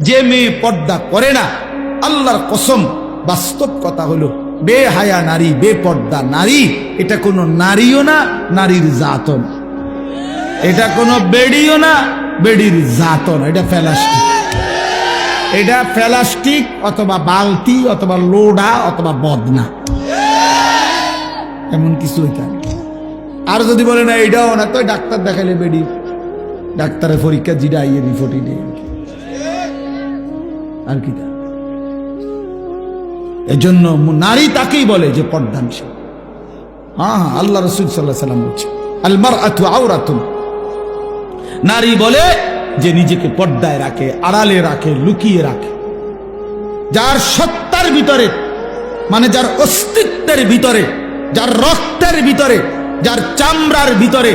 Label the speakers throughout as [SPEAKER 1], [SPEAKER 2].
[SPEAKER 1] যে মেয়ে পর্দা করে না, আল্লাহর কসম বাস্তব কথা হলো বেহায়া নারী, বেপর্দা নারী, এটা কোনো নারীও না, নারীর জাতও না। এটা কোনো বেডিও না, বেডির জাতও না। এটা প্লাস্টিক, এটা প্লাস্টিক অথবা বালতি অথবা লোডা অথবা বদনা, এমন কিছু হইতে। আর যদি বলে না এটাও না, তো ডাক্তার দেখাইলে বেডি, ডাক্তারের পরীক্ষা জিডা আইয়ে রিপোর্ট আর কি। এজন্য নারী তাকেই বলে যে পর্দানশীল। হ্যাঁ, আল্লাহ রাসূল সাল্লাল্লাহু আলাইহি ওয়াসাল্লাম বলছে আল মারআতু আওরাতুন, নারী বলে যে নিজেকে পর্দায় রাখে, আড়ালে রাখে, লুকিয়ে রাখে। যার সত্তার ভিতরে, মানে যার অস্তিত্বের ভিতরে, যার রক্তের ভিতরে, যার চামড়ার ভিতরে,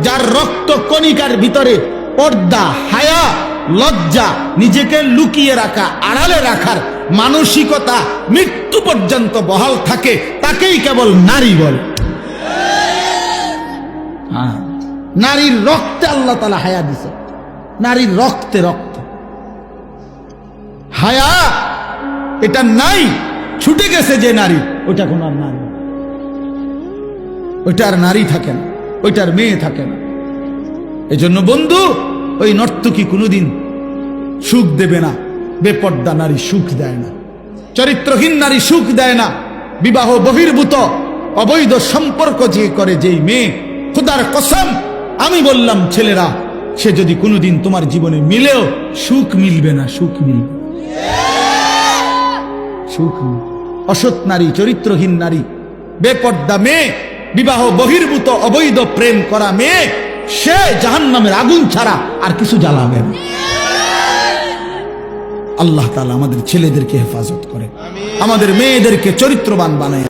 [SPEAKER 1] যার রক্ত কণিকার ভিতরে পর্দা, হায়া, লজ্জা, নিজেকে লুকিয়ে রাখা, আড়ালে রাখার মানসিকতা মৃত্যু পর্যন্ত বহাল থাকে, তাকেই কেবল নারী বলে। নারীর রক্তে আল্লাহ তাআলা হায়া দিছে, নারীর রক্তে রক্ত হায়া এটা নাই, ছুটে গেছে যে নারী, ওইটা কোন আর নারী, ওইটা আর নারী থাকে না, ওইটার মেয়ে থাকে না। এজন্য বন্ধু, ওই নর্তকী কোনোদিন সুখ দেবে না, বেপর্দা নারী সুখ দেয় না, চরিত্রহীন নারী সুখ দেয় না। বিবাহ বহির্ভূত অবৈধ সম্পর্ক যে করে যেই মেয়ে, খোদার কসম আমি বললাম ছেলেরা, সে যদি কোনোদিন তোমার জীবনে মিলেও সুখ মিলবে না, সুখ মিলবে, সুখ মিলবে। অসৎ নারী, চরিত্রহীন নারী, বেপর্দা মেয়ে, বিবাহ বহির্ভূত অবৈধ প্রেম করা মেয়ে, সে জাহান্নামের আগুন ছাড়া আর কিছু জ্বালাবে না। আল্লাহ তাআলা আমাদের ছেলেদেরকে হেফাজত করে, আমাদের মেয়েদেরকে চরিত্রবান বানায়।